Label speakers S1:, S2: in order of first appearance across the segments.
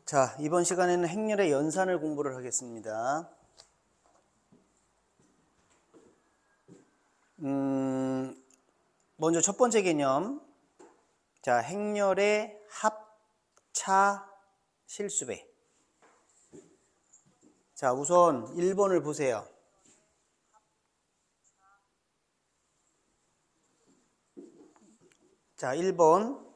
S1: 자, 이번 시간에는 행렬의 연산을 공부를 하겠습니다. 먼저 첫 번째 개념. 자, 행렬의 합, 차, 실수배. 자, 우선 1번을 보세요. 자, 1번.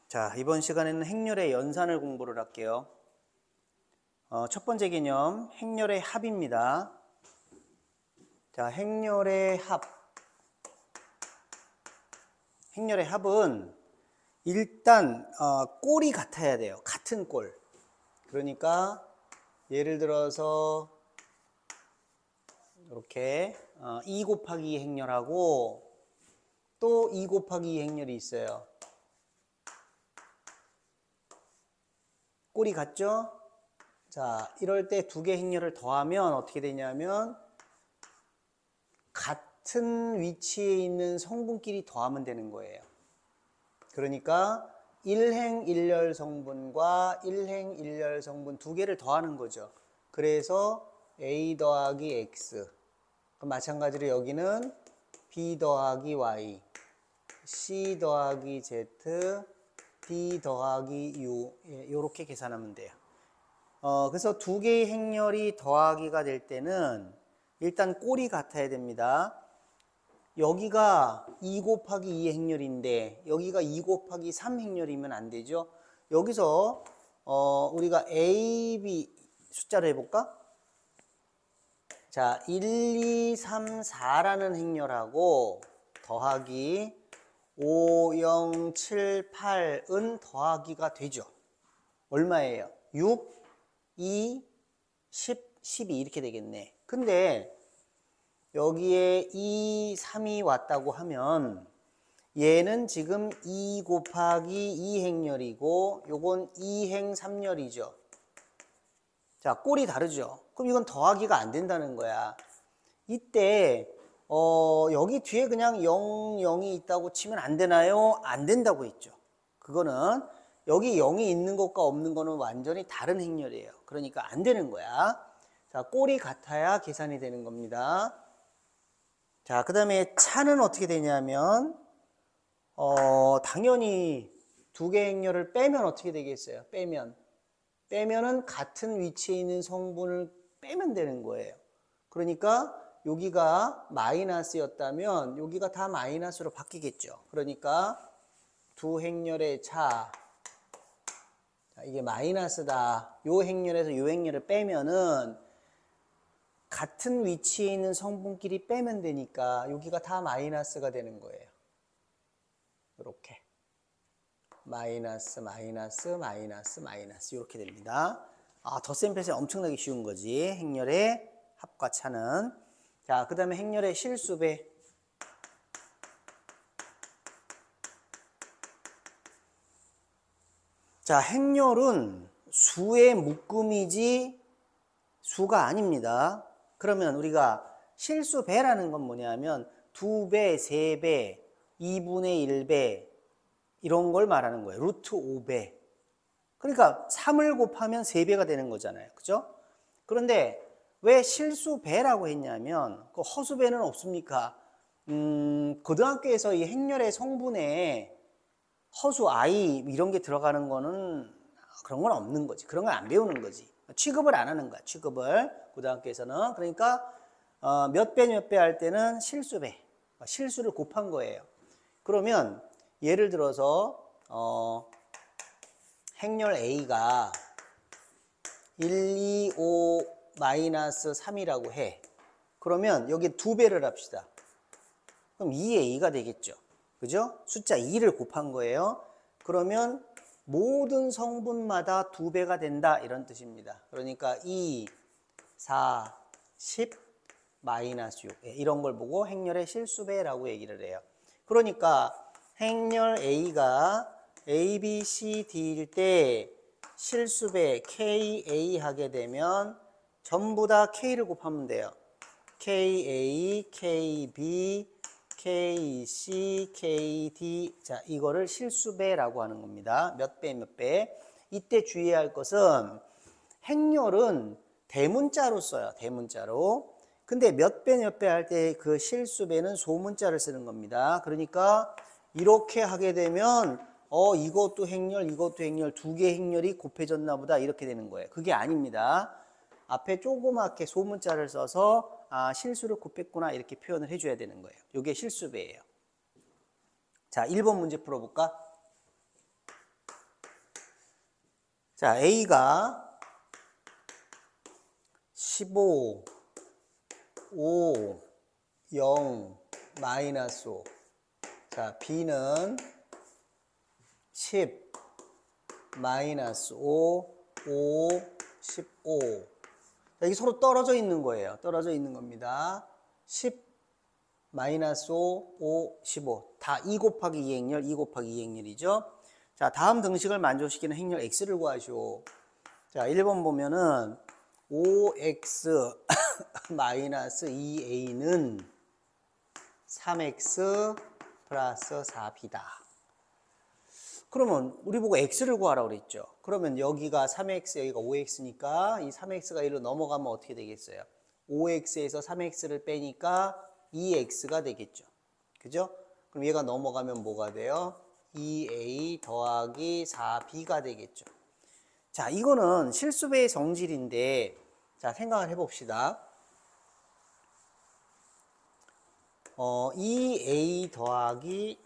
S1: 자, 이번 시간에는 행렬의 연산을 공부를 할게요. 첫 번째 개념, 행렬의 합입니다. 자, 행렬의 합. 행렬의 합은 일단 꼴이 같아야 돼요. 같은 꼴. 그러니까 예를 들어서 이렇게 2 곱하기 2 행렬하고 또 2 곱하기 2 행렬이 있어요. 꼴이 같죠? 자, 이럴 때 두 개 행렬을 더하면 어떻게 되냐면 같은 위치에 있는 성분끼리 더하면 되는 거예요. 그러니까 1행 1열 성분과 1행 1열 성분 두 개를 더하는 거죠. 그래서 A 더하기 X. 그럼 마찬가지로 여기는 B 더하기 Y, C 더하기 Z, D 더하기 U. 이렇게 계산하면 돼요. 그래서 두 개의 행렬이 더하기가 될 때는 일단 꼴이 같아야 됩니다. 여기가 2 곱하기 2 행렬인데 여기가 2 곱하기 3 행렬이면 안 되죠. 여기서 우리가 A, B 숫자로 해볼까? 자, 1, 2, 3, 4라는 행렬하고 더하기 5, 0, 7, 8은 더하기가 되죠. 얼마예요? 6, 2, 10, 12 이렇게 되겠네. 근데 여기에 2, 3이 왔다고 하면 얘는 지금 2 곱하기 2 행렬이고 요건 2행 3열이죠. 자, 꼴이 다르죠. 그럼 이건 더하기가 안 된다는 거야. 이때 여기 뒤에 그냥 0, 0이 있다고 치면 안 되나요? 안 된다고 했죠. 그거는 여기 0이 있는 것과 없는 거는 완전히 다른 행렬이에요. 그러니까 안 되는 거야. 자, 꼴이 같아야 계산이 되는 겁니다. 자, 그 다음에 차는 어떻게 되냐면 당연히 두 개 행렬을 빼면 어떻게 되겠어요? 빼면은 같은 위치에 있는 성분을 빼면 되는 거예요. 그러니까 여기가 마이너스였다면 여기가 다 마이너스로 바뀌겠죠. 그러니까 두 행렬의 차, 이게 마이너스다. 요 행렬에서 요 행렬을 빼면은 같은 위치에 있는 성분끼리 빼면 되니까 여기가 다 마이너스가 되는 거예요. 이렇게 마이너스 마이너스 마이너스 마이너스 이렇게 됩니다. 덧셈 폐쇄 엄청나게 쉬운 거지. 행렬의 합과 차는. 자, 그 다음에 행렬의 실수배. 자, 행렬은 수의 묶음이지 수가 아닙니다. 그러면 우리가 실수배라는 건 뭐냐면 2배, 3배, 2분의 1배 이런 걸 말하는 거예요. 루트 5배. 그러니까 3을 곱하면 3배가 되는 거잖아요. 그죠? 그런데 왜 실수배라고 했냐면 그 허수배는 없습니까? 고등학교에서 이 행렬의 성분에 허수, 아이 이런 게 들어가는 거는 그런 건 없는 거지. 그런 걸 안 배우는 거지. 취급을 안 하는 거야. 취급을 고등학교에서는. 그러니까 몇 배 몇 배 할 때는 실수배, 실수를 곱한 거예요. 그러면 예를 들어서 행렬 A가 1, 2, 5, 마이너스 3이라고 해. 그러면 여기 2배를 합시다. 그럼 2A가 되겠죠. 그죠? 숫자 2를 곱한 거예요. 그러면 모든 성분마다 2배가 된다 이런 뜻입니다. 그러니까 2, 4, 10, 마이너스 6 이런 걸 보고 행렬의 실수배라고 얘기를 해요. 그러니까 행렬 A가 A, B, C, D일 때 실수배 KA 하게 되면 전부 다 K를 곱하면 돼요. KA, KB, KC, KD. 자, 이거를 실수배라고 하는 겁니다. 몇 배, 몇 배. 이때 주의해야 할 것은 행렬은 대문자로 써요. 대문자로. 근데 몇 배, 몇 배 할 때 그 실수배는 소문자를 쓰는 겁니다. 그러니까 이렇게 하게 되면 이것도 행렬, 이것도 행렬, 두 개 행렬이 곱해졌나 보다 이렇게 되는 거예요. 그게 아닙니다. 앞에 조그맣게 소문자를 써서 실수를 곱했구나 이렇게 표현을 해줘야 되는 거예요. 이게 실수배예요. 자, 1번 문제 풀어볼까? 자, A가 15, 5, 0, 마이너스 5. 자, B는 10, 마이너스 5, 5, 15. 자, 이게 서로 떨어져 있는 거예요. 떨어져 있는 겁니다. 10, 마이너스 5, 5, 15. 다 2 곱하기 2 행렬, 2 곱하기 2 행렬이죠. 자, 다음 등식을 만족시키는 행렬 x를 구하시오. 자, 1번 보면은 5x 마이너스 2a는 3x 플러스 4b다. 그러면 우리 보고 x를 구하라고 그랬죠. 그러면 여기가 3x, 여기가 5x니까 이 3x가 1로 넘어가면 어떻게 되겠어요? 5x에서 3x를 빼니까 2x가 되겠죠. 그죠? 그럼 얘가 넘어가면 뭐가 돼요? 2a 더하기 4b가 되겠죠. 자, 이거는 실수배의 성질인데, 자, 생각을 해봅시다. 2a 더하기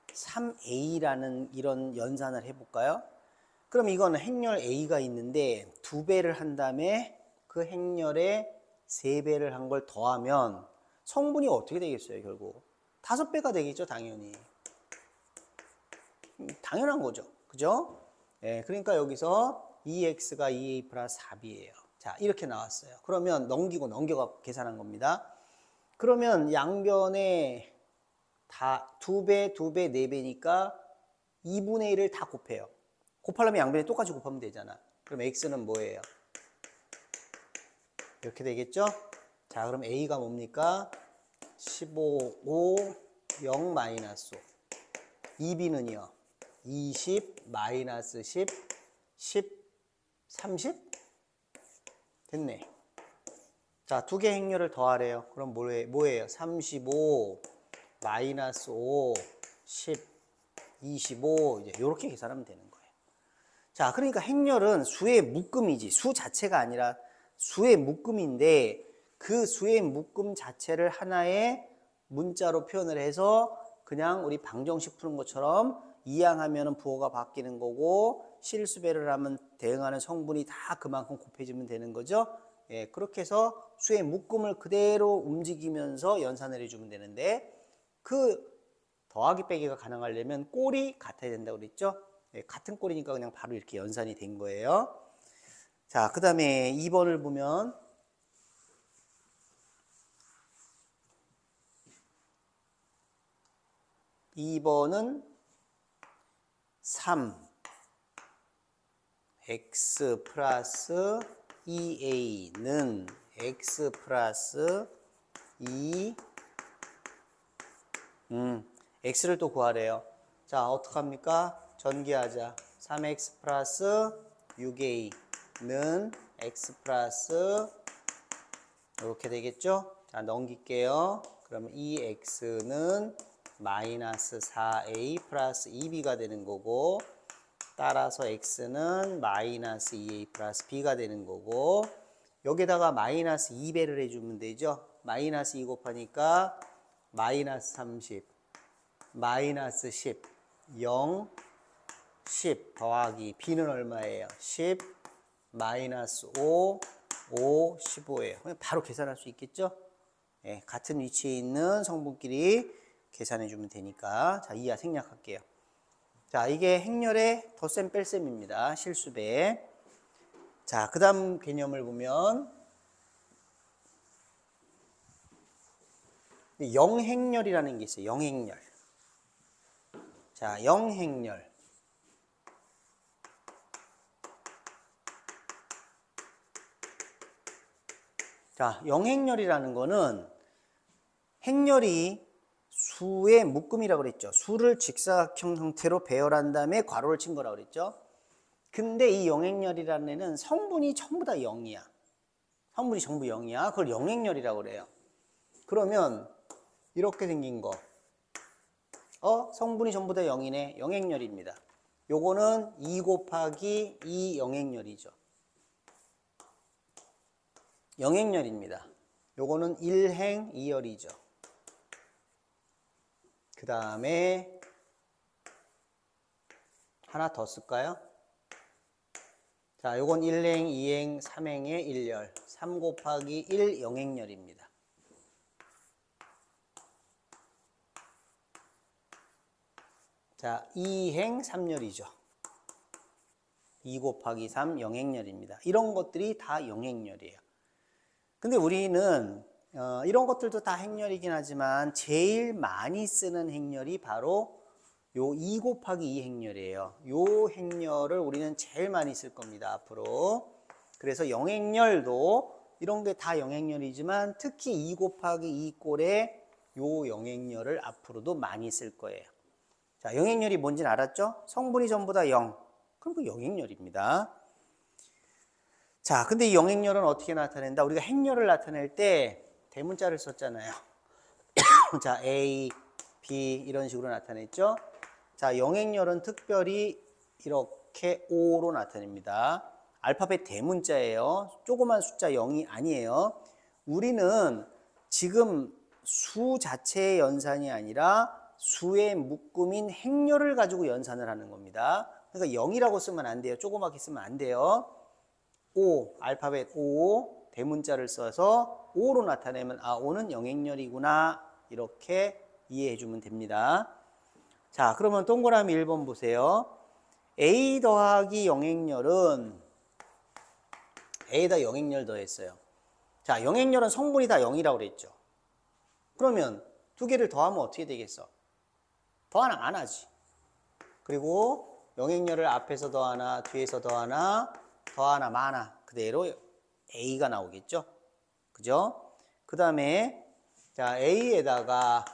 S1: 3a라는 이런 연산을 해볼까요? 그럼 이거는 행렬 a가 있는데 2배를 한 다음에 그 행렬에 3배를 한 걸 더하면 성분이 어떻게 되겠어요, 결국? 5배가 되겠죠, 당연히. 당연한 거죠. 그죠? 예, 그러니까 여기서 2x가 2a 플러스 4b예요. 자, 이렇게 나왔어요. 그러면 넘겨가 계산한 겁니다. 그러면 양변에 다 2배, 2배, 4배니까 2분의 1을 다 곱해요. 곱하려면 양변에 똑같이 곱하면 되잖아. 그럼 x는 뭐예요? 이렇게 되겠죠? 자, 그럼 a가 뭡니까? 15, 5, 0, 마이너스 5. 2b는요? 20, 마이너스 10, 10, 30? 됐네. 자, 두 개 행렬을 더하래요. 그럼 뭐예요? 35, 마이너스 5, 10, 25 이제 이렇게 계산하면 되는 거예요. 자, 그러니까 행렬은 수의 묶음이지 수 자체가 아니라 수의 묶음인데 그 수의 묶음 자체를 하나의 문자로 표현을 해서 그냥 우리 방정식 푸는 것처럼 이항하면 부호가 바뀌는 거고 실수배를 하면 대응하는 성분이 다 그만큼 곱해지면 되는 거죠. 예, 그렇게 해서 수의 묶음을 그대로 움직이면서 연산을 해주면 되는데 그 더하기 빼기가 가능하려면 꼴이 같아야 된다고 그랬죠. 예, 같은 꼴이니까 그냥 바로 이렇게 연산이 된 거예요. 자, 그 다음에 2번을 보면 2번은 3 x 플러스 2a는 x 플러스 2 x를 또 구하래요. 자, 어떡합니까? 전개하자. 3x 플러스 6a는 x 플러스 이렇게 되겠죠? 자, 넘길게요. 그러면 2x는 마이너스 4a 플러스 2b가 되는 거고 따라서 x는 마이너스 2a 플러스 b가 되는 거고 여기다가 마이너스 2배를 해주면 되죠. 마이너스 2 곱하니까 마이너스 30, 마이너스 10, 0, 10 더하기 b는 얼마예요? 10, 마이너스 5, 5, 15예요. 그냥 바로 계산할 수 있겠죠? 예, 같은 위치에 있는 성분끼리 계산해 주면 되니까. 자, 이하 생략할게요. 자, 이게 행렬의 덧셈 뺄셈입니다. 실수배. 자, 그 다음 개념을 보면 영행렬이라는 게 있어요. 영행렬. 자, 영행렬. 자, 영행렬이라는 거는 행렬이 수의 묶음이라고 그랬죠. 수를 직사각형 형태로 배열한 다음에 괄호를 친 거라고 그랬죠. 근데 이 영행렬이라는 애는 성분이 전부 다 0이야. 성분이 전부 0이야. 그걸 영행렬이라고 그래요. 그러면 이렇게 생긴 거. 성분이 전부 다 0이네. 영행렬입니다. 요거는 2 곱하기 2 영행렬이죠. 영행렬입니다. 요거는 1행 2열이죠. 그 다음에 하나 더 쓸까요? 자, 요건 1행, 2행, 3행의 1열. 3 곱하기 1 영행렬입니다. 자, 2행 3열이죠. 2 곱하기 3 영행렬입니다. 이런 것들이 다 영행렬이에요. 근데 우리는 이런 것들도 다 행렬이긴 하지만 제일 많이 쓰는 행렬이 바로 요 2 곱하기 2 행렬이에요. 요 행렬을 우리는 제일 많이 쓸 겁니다, 앞으로. 그래서 영행렬도 이런 게 다 영행렬이지만 특히 2 곱하기 2 꼴의 요 영행렬을 앞으로도 많이 쓸 거예요. 자, 영행렬이 뭔지는 알았죠? 성분이 전부 다 0. 그럼 그 영행렬입니다. 자, 근데 이 영행렬은 어떻게 나타낸다? 우리가 행렬을 나타낼 때 대문자를 썼잖아요. 자, A, B 이런 식으로 나타냈죠? 자, 영행렬은 특별히 이렇게 O로 나타냅니다. 알파벳 대문자예요. 조그만 숫자 0이 아니에요. 우리는 지금 수 자체의 연산이 아니라 수의 묶음인 행렬을 가지고 연산을 하는 겁니다. 그러니까 0이라고 쓰면 안 돼요. 조그맣게 쓰면 안 돼요. O, 알파벳 O, 대문자를 써서 O로 나타내면 아, O는 영행렬이구나 이렇게 이해해 주면 됩니다. 자, 그러면 동그라미 1번 보세요. A 더하기 영행렬은 A에다 영행렬 더했어요. 자, 영행렬은 성분이 다 0이라고 그랬죠. 그러면 두 개를 더하면 어떻게 되겠어? 더하나 안 하지. 그리고 영행렬을 앞에서 더하나 뒤에서 더하나 더하나 마나 그대로 A가 나오겠죠. 그죠? 그 다음에 자, A에다가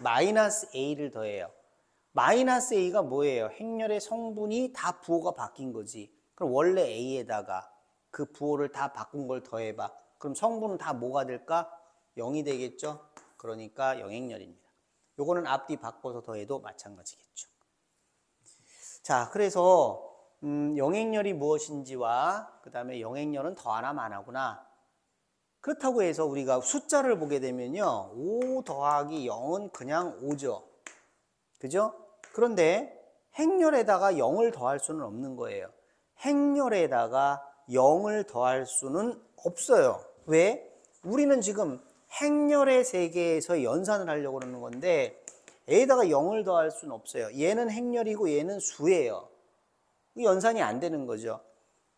S1: 마이너스 A를 더해요. 마이너스 A가 뭐예요? 행렬의 성분이 다 부호가 바뀐 거지. 그럼 원래 A에다가 그 부호를 다 바꾼 걸 더해봐. 그럼 성분은 다 뭐가 될까? 0이 되겠죠? 그러니까 영행렬입니다. 요거는 앞뒤 바꿔서 더해도 마찬가지겠죠. 자, 그래서 영행렬이 무엇인지와 그 다음에 영행렬은 더하나 마나구나. 그렇다고 해서 우리가 숫자를 보게 되면요. 5 더하기 0은 그냥 5죠. 그죠? 그런데 행렬에다가 0을 더할 수는 없는 거예요. 행렬에다가 0을 더할 수는 없어요. 왜? 우리는 지금 행렬의 세계에서 연산을 하려고 그러는 건데 A에다가 0을 더할 수는 없어요. 얘는 행렬이고 얘는 수예요. 연산이 안 되는 거죠.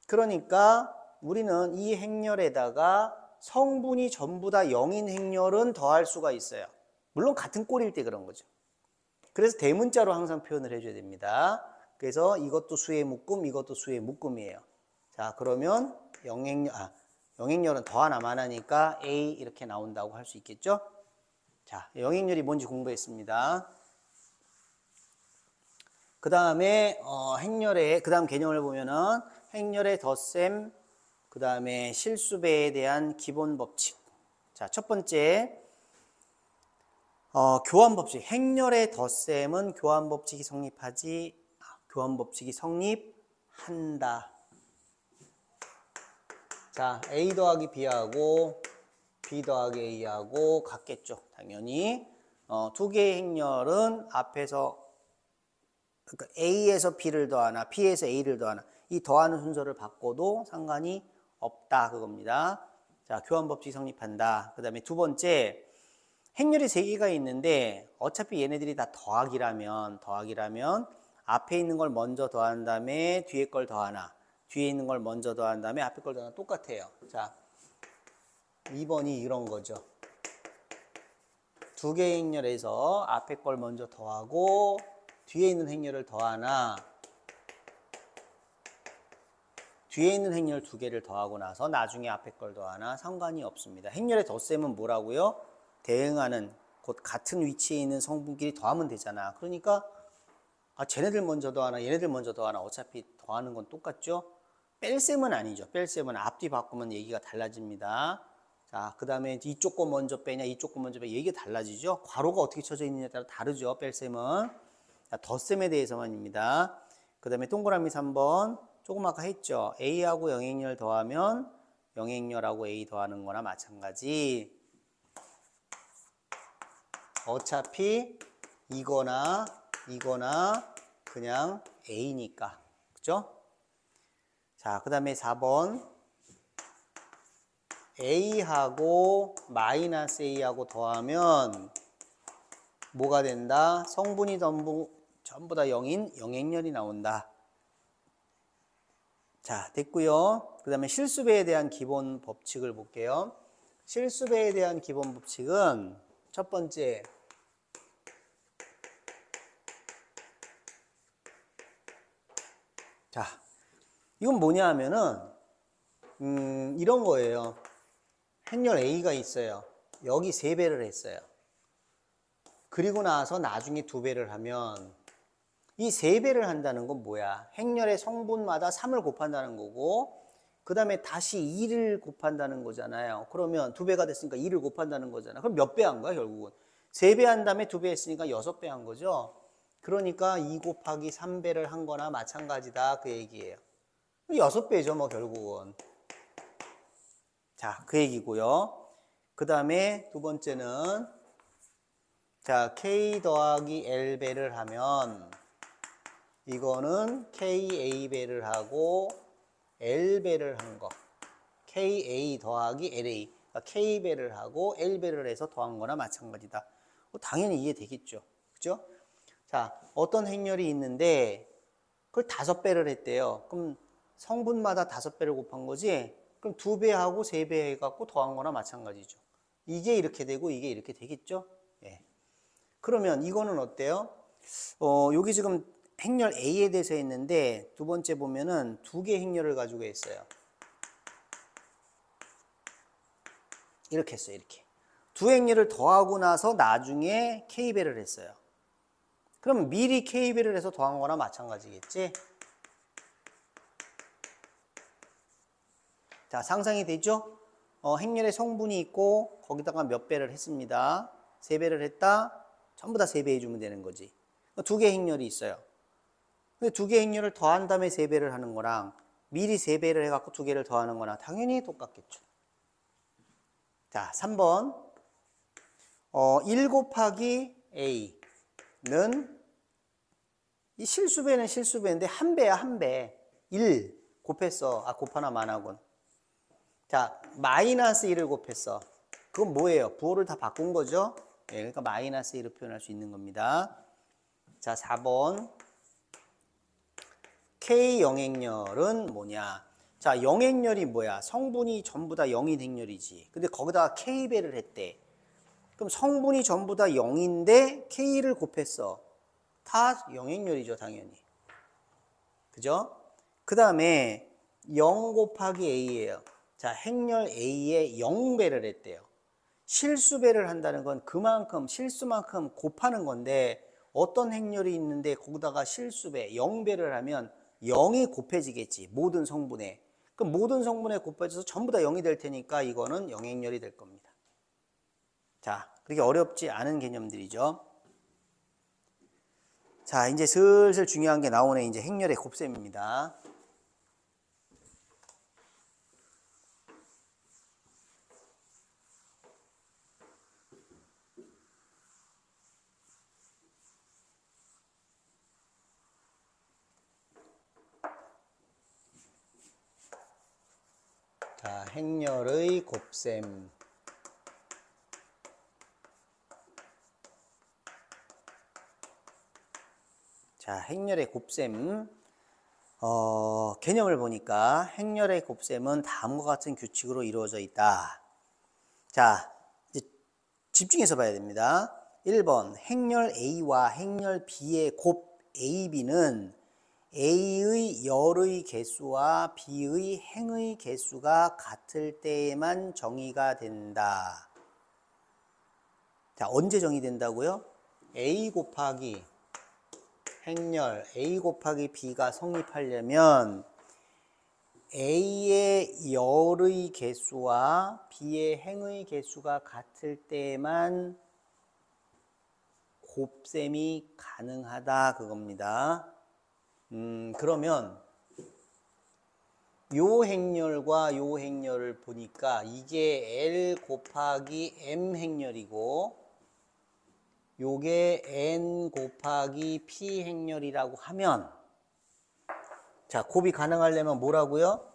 S1: 그러니까 우리는 이 행렬에다가 성분이 전부 다 0인 행렬은 더할 수가 있어요. 물론 같은 꼴일 때 그런 거죠. 그래서 대문자로 항상 표현을 해줘야 됩니다. 그래서 이것도 수의 묶음, 이것도 수의 묶음이에요. 자, 그러면 영행렬은 더하나 마나니까 A 이렇게 나온다고 할 수 있겠죠? 자, 영행렬이 뭔지 공부했습니다. 그 다음에 행렬의 그 다음 개념을 보면은 행렬의 덧셈, 그 다음에 실수배에 대한 기본 법칙. 자, 첫 번째 교환 법칙. 행렬의 덧셈은 교환 법칙이 교환 법칙이 성립한다. 자, A 더하기 B하고 B 더하기 A하고 같겠죠. 당연히 두 개의 행렬은 앞에서 그러니까 A에서 B를 더하나 B에서 A를 더하나 이 더하는 순서를 바꿔도 상관이 없다 그겁니다. 자, 교환 법칙이 성립한다. 그 다음에 두 번째 행렬이 3개가 있는데 어차피 얘네들이 다 더하기라면 앞에 있는 걸 먼저 더한 다음에 뒤에 걸 더하나 뒤에 있는 걸 먼저 더한 다음에 앞에 걸 더하나 똑같아요. 자, 2번이 이런 거죠. 두 개의 행렬에서 앞에 걸 먼저 더하고 뒤에 있는 행렬을 더하나 뒤에 있는 행렬 두 개를 더하고 나서 나중에 앞에 걸 더하나 상관이 없습니다. 행렬의 덧셈은 뭐라고요? 대응하는 곧 같은 위치에 있는 성분끼리 더하면 되잖아. 그러니까 쟤네들 먼저 더하나 얘네들 먼저 더하나 어차피 더하는 건 똑같죠? 뺄셈은 아니죠. 뺄셈은 앞뒤 바꾸면 얘기가 달라집니다. 자, 그 다음에 이쪽 거 먼저 빼냐 이쪽 거 먼저 빼냐 얘기가 달라지죠. 괄호가 어떻게 쳐져 있느냐에 따라 다르죠. 뺄셈은. 자, 덧셈에 대해서만입니다. 그 다음에 동그라미 3번 조금 아까 했죠. A하고 영행렬 더하면 영행렬하고 A 더하는 거나 마찬가지. 어차피 이거나 그냥 A니까. 그죠? 자, 그 다음에 4번 A하고 마이너스 A하고 더하면 뭐가 된다? 성분이 전부 다 0인 영행렬이 나온다. 자, 됐고요. 그 다음에 실수배에 대한 기본 법칙을 볼게요. 실수배에 대한 기본 법칙은 첫 번째, 자, 이건 뭐냐 하면은 이런 거예요. 행렬 A가 있어요. 여기 3배를 했어요. 그리고 나서 나중에 2배를 하면 이 3배를 한다는 건 뭐야? 행렬의 성분마다 3을 곱한다는 거고 그 다음에 다시 2를 곱한다는 거잖아요. 그러면 2배가 됐으니까 2를 곱한다는 거잖아. 그럼 몇 배 한 거야 결국은? 3배 한 다음에 2배 했으니까 6배 한 거죠. 그러니까 2 곱하기 3배를 한 거나 마찬가지다 그 얘기예요. 6배죠 뭐 결국은. 자, 그 얘기고요. 그 다음에 두 번째는 자, K 더하기 L배를 하면 이거는 KA배를 하고 L배를 한 거. KA 더하기 LA. 그러니까 K배를 하고 L배를 해서 더한 거나 마찬가지다. 당연히 이해되겠죠. 그죠? 자, 어떤 행렬이 있는데 그걸 5배를 했대요. 그럼 성분마다 5배를 곱한 거지? 그럼 2배하고 3배 해갖고 더한 거나 마찬가지죠. 이게 이렇게 되고 이게 이렇게 되겠죠? 예. 그러면 이거는 어때요? 여기 지금 행렬 A에 대해서 했는데 두 번째 보면은 2개 행렬을 가지고 했어요. 이렇게 했어요. 이렇게. 2행렬을 더하고 나서 나중에 K배를 했어요. 그럼 미리 K배를 해서 더한 거나 마찬가지겠지? 자, 상상이 되죠? 행렬의 성분이 있고 거기다가 몇 배를 했습니다. 3배를 했다? 전부 다 3배 해주면 되는 거지. 2개 행렬이 있어요. 근데 2개 행렬을 더한 다음에 3배를 하는 거랑 미리 3배를 해갖고 2개를 더하는 거나 당연히 똑같겠죠. 자, 3번 1 곱하기 A는 이 실수배는 실수배인데 한 배야 한 배. 1 곱했어. 곱하나 마나군. 자, 마이너스 1을 곱했어. 그건 뭐예요? 부호를 다 바꾼 거죠? 예, 그러니까 마이너스 1을 표현할 수 있는 겁니다. 자, 4번 K 영행렬은 뭐냐? 자, 영행렬이 뭐야? 성분이 전부 다 0인 행렬이지. 근데 거기다가 K배를 했대. 그럼 성분이 전부 다 0인데 K를 곱했어. 다 영행렬이죠, 당연히. 그죠? 그 다음에 0 곱하기 A예요. 자, 행렬 A에 0배를 했대요. 실수배를 한다는 건 그만큼 실수만큼 곱하는 건데 어떤 행렬이 있는데 거기다가 실수배 0배를 하면 0이 곱해지겠지. 모든 성분에. 그럼 모든 성분에 곱해져서 전부 다 0이 될 테니까 이거는 영행렬이 될 겁니다. 자, 그렇게 어렵지 않은 개념들이죠. 자, 이제 슬슬 중요한 게 나오네. 이제 행렬의 곱셈입니다. 자, 행렬의 곱셈. 자, 행렬의 곱셈. 개념을 보니까 행렬의 곱셈은 다음과 같은 규칙으로 이루어져 있다. 자, 이제 집중해서 봐야 됩니다. 1번 행렬 A와 행렬 B의 곱 AB는 A의 열의 개수와 B의 행의 개수가 같을 때에만 정의가 된다. 자, 언제 정의된다고요? A 곱하기 행열 A 곱하기 B가 성립하려면 A의 열의 개수와 B의 행의 개수가 같을 때만 곱셈이 가능하다 그겁니다. 그러면 요 행렬과 요 행렬을 보니까 이게 L 곱하기 M 행렬이고 요게 N 곱하기 P 행렬이라고 하면 자, 곱이 가능하려면 뭐라고요?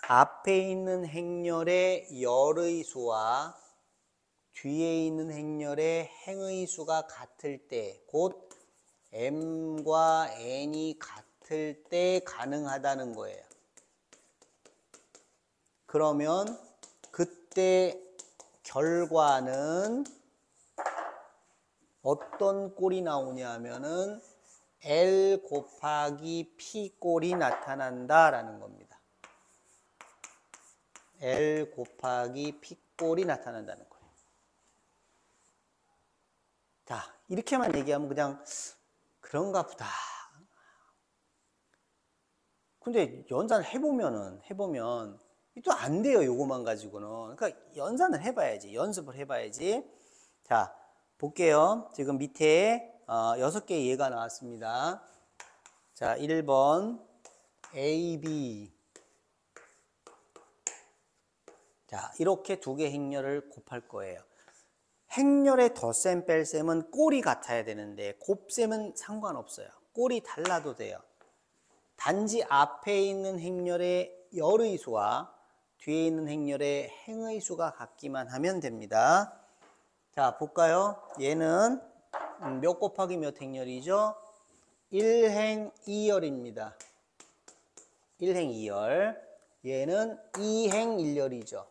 S1: 앞에 있는 행렬의 열의 수와 뒤에 있는 행렬의 행의 수가 같을 때, 곧 M과 N이 같을 때 가능하다는 거예요. 그러면 그때 결과는 어떤 꼴이 나오냐 하면은 L 곱하기 P 꼴이 나타난다라는 겁니다. L 곱하기 P 꼴이 나타난다는 거예요. 자, 이렇게만 얘기하면 그냥 그런가 보다. 근데 연산을 해보면 또 안 돼요. 요거만 가지고는. 그러니까 연산을 해봐야지. 연습을 해봐야지. 자, 볼게요. 지금 밑에 6개의 예가 나왔습니다. 자, 1번 A, B. 자, 이렇게 두 개 행렬을 곱할 거예요. 행렬의 덧셈 뺄셈은 꼴이 같아야 되는데 곱셈은 상관없어요. 꼴이 달라도 돼요. 단지 앞에 있는 행렬의 열의 수와 뒤에 있는 행렬의 행의 수가 같기만 하면 됩니다. 자, 볼까요? 얘는 몇 곱하기 몇 행렬이죠? 1행 2열입니다. 1행 2열. 얘는 2행 1열이죠.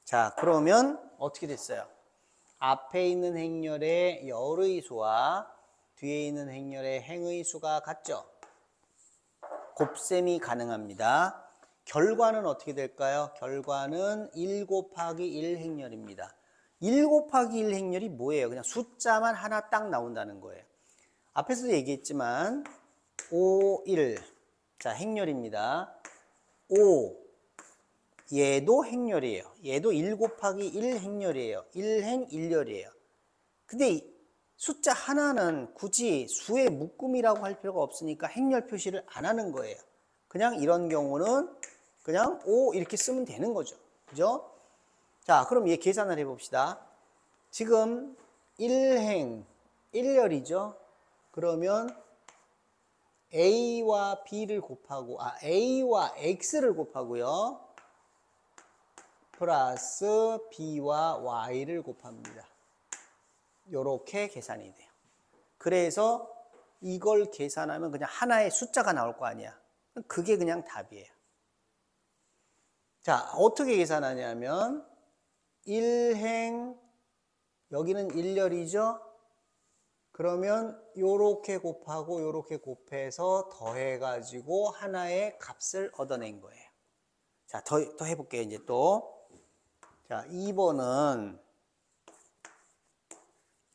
S1: 자, 그러면 어떻게 됐어요? 앞에 있는 행렬의 열의 수와 뒤에 있는 행렬의 행의 수가 같죠? 곱셈이 가능합니다. 결과는 어떻게 될까요? 결과는 1 곱하기 1 행렬입니다. 1 곱하기 1 행렬이 뭐예요? 그냥 숫자만 하나 딱 나온다는 거예요. 앞에서도 얘기했지만 5, 1. 자, 행렬입니다. 5. 얘도 행렬이에요. 얘도 1 곱하기 1 행렬이에요. 1행 1열이에요. 근데 숫자 하나는 굳이 수의 묶음이라고 할 필요가 없으니까 행렬 표시를 안 하는 거예요. 그냥 이런 경우는 그냥 5 이렇게 쓰면 되는 거죠. 그죠? 자, 그럼 얘 계산을 해봅시다. 지금 1행 1열이죠. 그러면 A와 B를 곱하고, A와 X를 곱하고요. 플러스 B와 Y를 곱합니다. 요렇게 계산이 돼요. 그래서 이걸 계산하면 그냥 하나의 숫자가 나올 거 아니야. 그게 그냥 답이에요. 자, 어떻게 계산하냐면 1행 여기는 1열이죠. 그러면 요렇게 곱하고 요렇게 곱해서 더해가지고 하나의 값을 얻어낸 거예요. 자, 더 해볼게요. 이제 또. 자, 2번은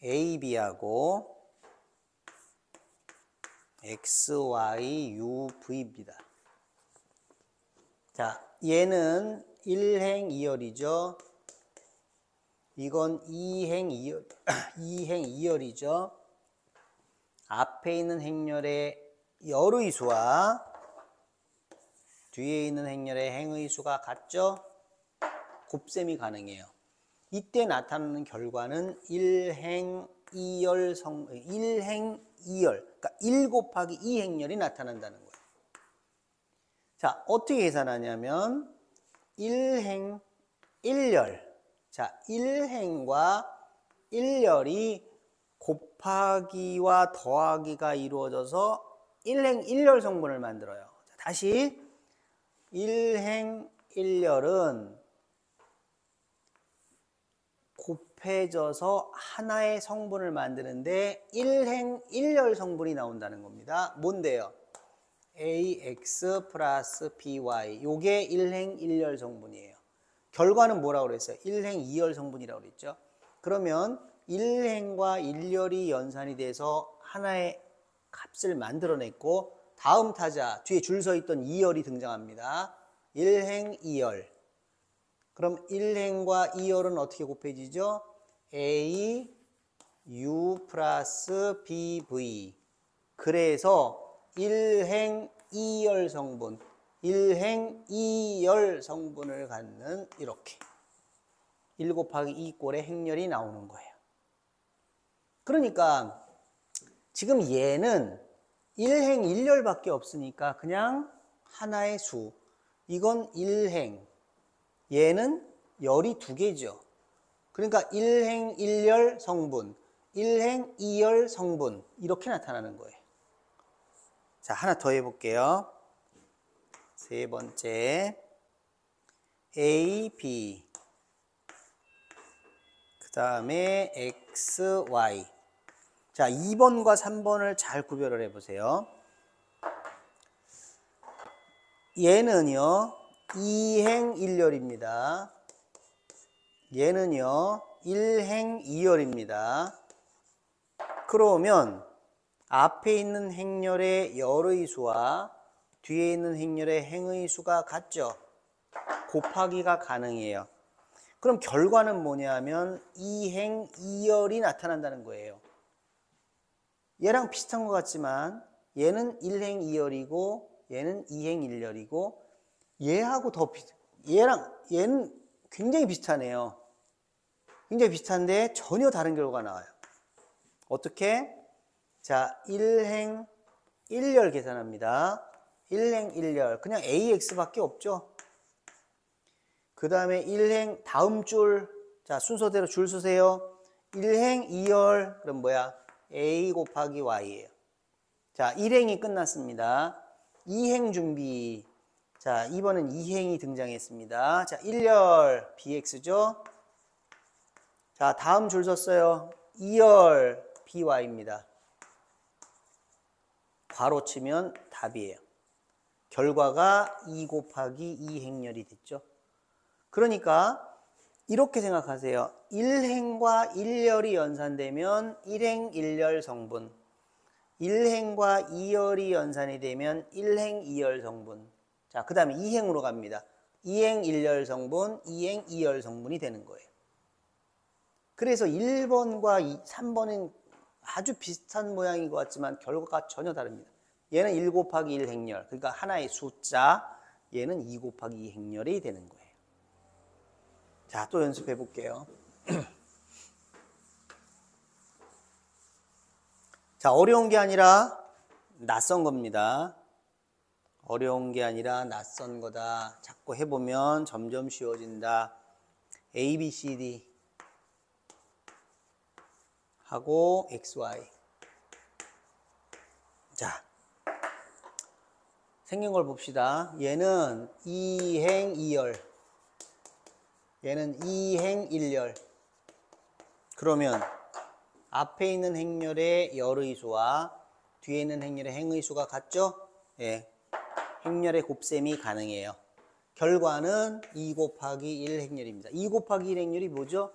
S1: A, B하고 X, Y, U, V입니다. 자, 얘는 1행 2열이죠. 이건 2행 2열, 2행 2열이죠. 앞에 있는 행렬의 열의 수와 뒤에 있는 행렬의 행의 수가 같죠? 곱셈이 가능해요. 이때 나타나는 결과는 1행 2열 1행 2열, 그러니까 1 곱하기 2 행렬이 나타난다는 거예요. 자, 어떻게 계산하냐면 1행 1열. 자, 1행과 1열이 곱하기와 더하기가 이루어져서 1행 1열 성분을 만들어요. 자, 다시 1행 1열은 곱해져서 하나의 성분을 만드는데 1행 1열 성분이 나온다는 겁니다. 뭔데요? AX 플러스 BY. 요게 1행 1열 성분이에요. 결과는 뭐라고 그랬어요? 1행 2열 성분이라고 그랬죠. 그러면 1행과 1열이 연산이 돼서 하나의 값을 만들어냈고 다음 타자 뒤에 줄 서 있던 2열이 등장합니다. 1행 2열. 그럼 1행과 2열은 어떻게 곱해지죠? A, U 플러스 BV. 그래서 1행 2열 성분, 1행 2열 성분을 갖는 이렇게 1 곱하기 2 꼴의 행렬이 나오는 거예요. 그러니까 지금 얘는 1행 1열밖에 없으니까 그냥 하나의 수. 이건 1행. 얘는 열이 2개죠. 그러니까 1행 1열 성분, 1행 2열 성분 이렇게 나타나는 거예요. 자, 하나 더 해볼게요. 세 번째 A, B 그 다음에 X, Y. 자, 2번과 3번을 잘 구별을 해보세요. 얘는요 2행 1열입니다. 얘는요 1행 2열입니다. 그러면 앞에 있는 행렬의 열의 수와 뒤에 있는 행렬의 행의 수가 같죠? 곱하기가 가능해요. 그럼 결과는 뭐냐면 2행 2열이 나타난다는 거예요. 얘랑 비슷한 것 같지만 얘는 1행 2열이고 얘는 2행 1열이고 얘하고 더 얘는 굉장히 비슷하네요. 굉장히 비슷한데 전혀 다른 결과가 나와요. 어떻게? 자, 1행 1열 계산합니다. 1행 1열. 그냥 AX밖에 없죠. 그 다음에 1행 다음 줄. 자, 순서대로 줄 서세요. 1행 2열. 그럼 뭐야? A 곱하기 Y예요. 자, 1행이 끝났습니다. 2행 준비. 자, 이번엔 2행이 등장했습니다. 자, 1열 BX죠. 자, 다음 줄 섰어요. 2열 BY입니다. 괄호 치면 답이에요. 결과가 2 곱하기 2 행렬이 됐죠. 그러니까 이렇게 생각하세요. 1행과 1열이 연산되면 1행 1열 성분, 1행과 2열이 연산이 되면 1행 2열 성분. 자, 그 다음에 2행으로 갑니다. 2행 1열 성분, 2행 2열 성분이 되는 거예요. 그래서 1번과 3번은 아주 비슷한 모양인 것 같지만 결과가 전혀 다릅니다. 얘는 1 곱하기 1 행렬, 그러니까 하나의 숫자. 얘는 2 곱하기 2 행렬이 되는 거예요. 자, 또 연습해 볼게요. 자, 어려운 게 아니라 낯선 겁니다. 어려운 게 아니라 낯선 거다. 자꾸 해보면 점점 쉬워진다. A, B, C, D 하고 X, Y. 자, 생긴 걸 봅시다. 얘는 2행 2열. 얘는 2행 1열. 그러면 앞에 있는 행렬의 열의 수와 뒤에 있는 행렬의 행의 수가 같죠? 예. 행렬의 곱셈이 가능해요. 결과는 2 곱하기 1 행렬입니다. 2 곱하기 1 행렬이 뭐죠?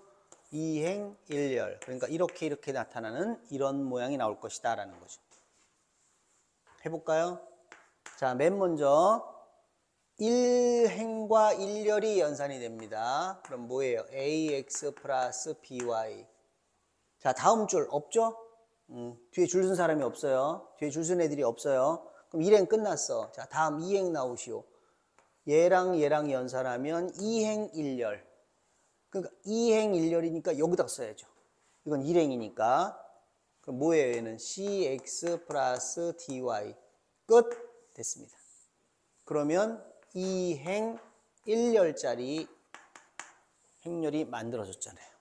S1: 2행 1열. 그러니까 이렇게 나타나는 이런 모양이 나올 것이다 라는 거죠. 해볼까요? 자, 맨 먼저 1행과 1열이 연산이 됩니다. 그럼 뭐예요? AX 플러스 BY. 자, 다음 줄 없죠? 뒤에 줄 쓴 사람이 없어요. 뒤에 줄 쓴 애들이 없어요. 그럼 1행 끝났어. 자, 다음 2행 나오시오. 얘랑 연산하면 2행 1열. 그러니까 2행 1열이니까 여기다 써야죠. 이건 1행이니까. 그럼 뭐예요? 얘는 CX 플러스 DY. 끝. 됐습니다. 그러면 2행 1열짜리 행렬이 만들어졌잖아요.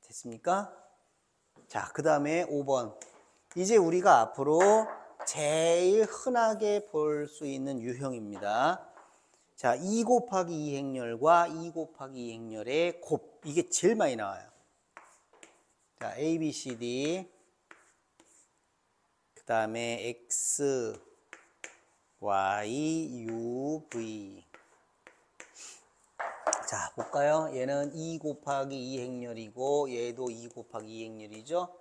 S1: 됐습니까? 자, 그 다음에 5번. 이제 우리가 앞으로 제일 흔하게 볼 수 있는 유형입니다. 자, 2 곱하기 2 행렬과 2 곱하기 2 행렬의 곱. 이게 제일 많이 나와요. 자, A, B, C, D. 그 다음에 X, Y, U, V. 자, 볼까요? 얘는 2 곱하기 2 행렬이고 얘도 2 곱하기 2 행렬이죠.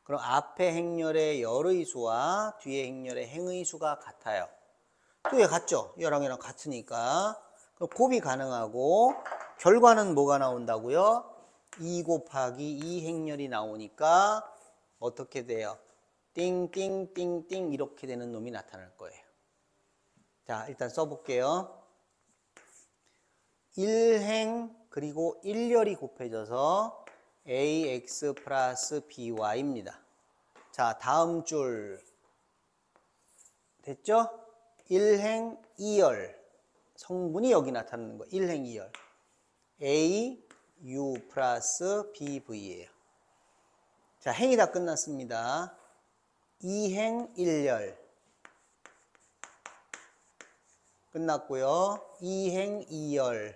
S1: 그럼 앞에 행렬의 열의 수와 뒤에 행렬의 행의 수가 같아요. 또 얘 같죠? 얘랑 얘랑 같으니까. 그럼 곱이 가능하고 결과는 뭐가 나온다고요? 2 곱하기 2 행렬이 나오니까 어떻게 돼요? 띵띵띵띵 이렇게 되는 놈이 나타날 거예요. 자, 일단 써볼게요. 1행 그리고 1열이 곱해져서 ax 플러스 by입니다. 자, 다음 줄 됐죠? 1행 2열 성분이 여기 나타나는 거예요. 1행 2열 a u 플러스 bv예요. 자, 행이 다 끝났습니다. 2행 1열 끝났고요. 2행 2열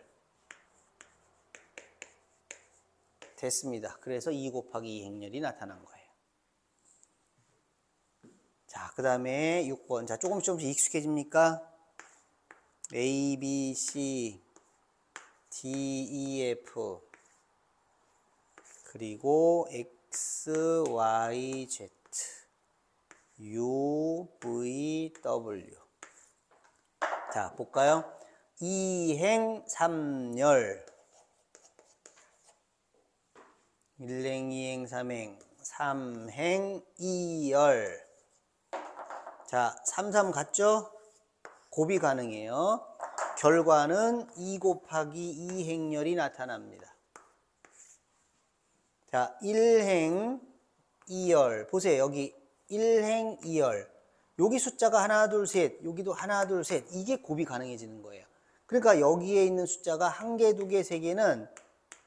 S1: 됐습니다. 그래서 2 곱하기 2 행렬이 나타난 거예요. 자, 그 다음에 6번. 자, 조금씩 익숙해집니까? A, B, C, D, E, F 그리고 X, Y, Z U, V, W. 자, 볼까요? 2행 3열 1행 2행 3행 3행 2열. 자, 3, 3 같죠? 곱이 가능해요. 결과는 2 곱하기 2 행렬이 나타납니다. 자, 1행 2열. 보세요. 여기 1행 2열. 여기 숫자가 하나, 둘, 셋. 여기도 하나, 둘, 셋. 이게 곱이 가능해지는 거예요. 그러니까 여기에 있는 숫자가 1개, 2개, 3개는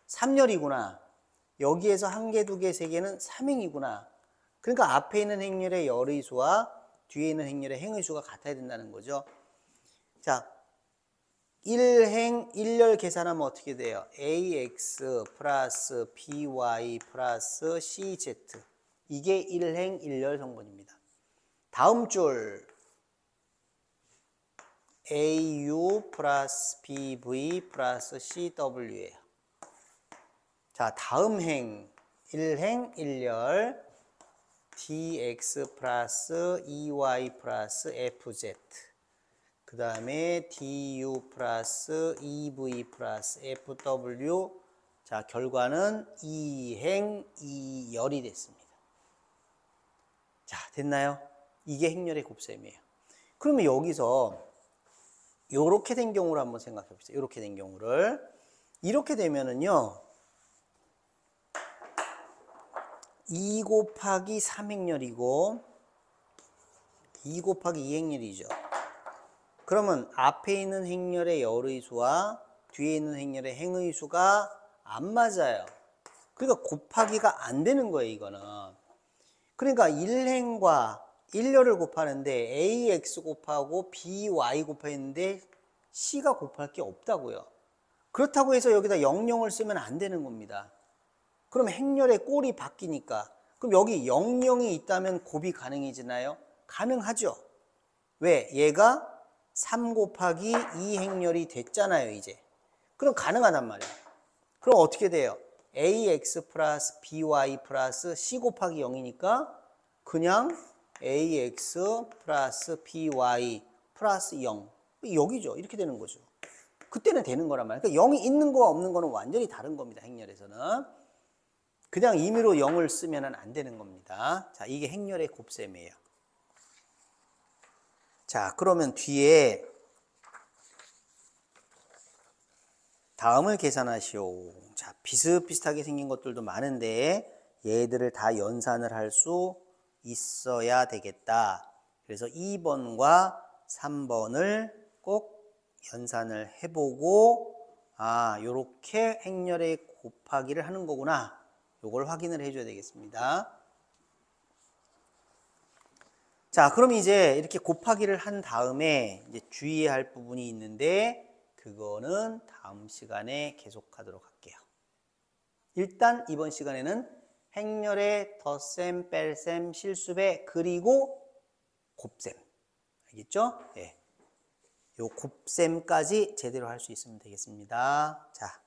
S1: 3열이구나. 여기에서 1개, 2개, 3개는 3행이구나. 그러니까 앞에 있는 행렬의 열의 수와 뒤에 있는 행렬의 행의 수가 같아야 된다는 거죠. 자, 1행 1열 계산하면 어떻게 돼요? ax 플러스 by 플러스 cz. 이게 1행 1열 성분입니다. 다음 줄 au 플러스 bv 플러스 cw예요. 자, 다음 행 1행 1열 dx 플러스 ey 플러스 fz. 그 다음에 du 플러스 ev 플러스 fw. 자, 결과는 2행 2열이 됐습니다. 자, 됐나요? 이게 행렬의 곱셈이에요. 그러면 여기서 이렇게 된 경우를 한번 생각해 보세요. 이렇게 된 경우를. 이렇게 되면은요 2 곱하기 3행렬이고 2 곱하기 2행렬이죠. 그러면 앞에 있는 행렬의 열의 수와 뒤에 있는 행렬의 행의 수가 안 맞아요. 그러니까 곱하기가 안 되는 거예요, 이거는. 그러니까 1행과 1열을 곱하는데 ax 곱하고 by 곱했는데 c가 곱할 게 없다고요. 그렇다고 해서 여기다 00을 쓰면 안 되는 겁니다. 그럼 행렬의 꼴이 바뀌니까. 그럼 여기 00이 있다면 곱이 가능해지나요? 가능하죠. 왜? 얘가 3 곱하기 2 행렬이 됐잖아요, 이제. 그럼 가능하단 말이에요. 그럼 어떻게 돼요? ax 플러스 by 플러스 c 곱하기 0이니까 그냥 ax 플러스 by 플러스 0. 여기죠. 이렇게 되는 거죠. 그때는 되는 거란 말이에요. 그러니까 0이 있는 거와 없는 거는 완전히 다른 겁니다, 행렬에서는. 그냥 임의로 0을 쓰면 안 되는 겁니다. 자, 이게 행렬의 곱셈이에요. 자, 그러면 뒤에 다음을 계산하시오. 자, 비슷비슷하게 생긴 것들도 많은데 얘들을 다 연산을 할 수 있어야 되겠다. 그래서 2번과 3번을 꼭 연산을 해보고 요렇게 행렬의 곱하기를 하는 거구나. 요걸 확인을 해줘야 되겠습니다. 자, 그럼 이제 이렇게 곱하기를 한 다음에 이제 주의해야 할 부분이 있는데 그거는 다음 시간에 계속하도록 할게요. 일단 이번 시간에는 행렬의 덧셈, 뺄셈, 실수배, 그리고 곱셈. 알겠죠? 예. 요 곱셈까지 제대로 할 수 있으면 되겠습니다. 자.